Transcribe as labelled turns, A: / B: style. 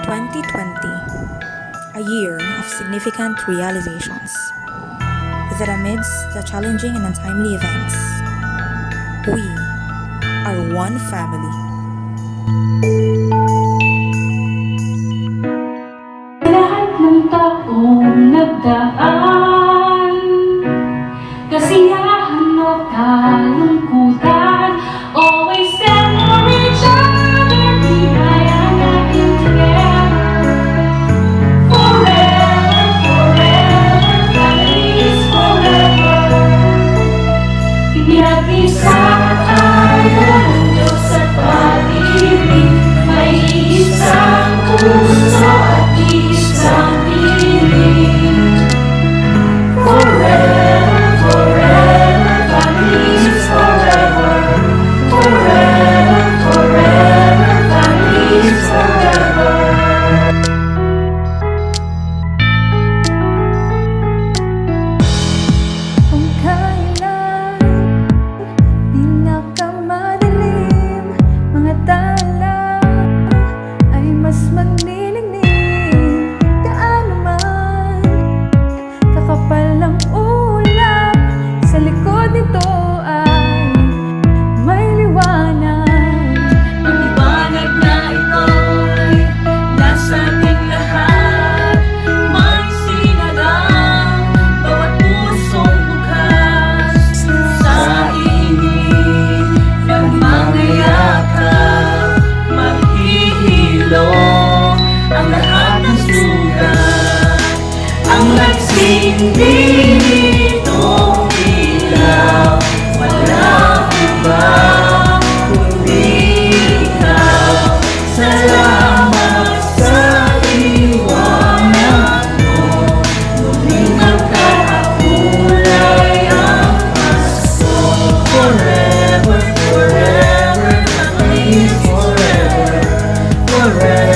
A: 2020, a year of significant realizations. That amidst the challenging and untimely events, we are one family.
B: Lahat ng taong nagdaan, kasiyahan o kalungkutan, always stand for each other, biyaya natin together. Forever, forever, families forever. Biyag isa tayo ng Diyos at pag-ibig, may isang puso at isang piling. Forever, forever, families forever. Forever, forever, families forever.
C: Kung kailan pinakamadilim, mga tala ay mas magnilingning. Gaano man kakapal ang ulap, sa likod nito ay may liwanag.
B: Ang liwanag na ito'y nasa ating lahat. May sinalang bawat pusong bukas. Sa init ng mga yakap, maghihilom ang lahat ng sugat. Ang nagsindi nitong ilaw, walang iba kundi ikaw. Salamat sa liwanag mo, muling nagkakakulay ang Pasko. Forever, forever, families forever. Forever,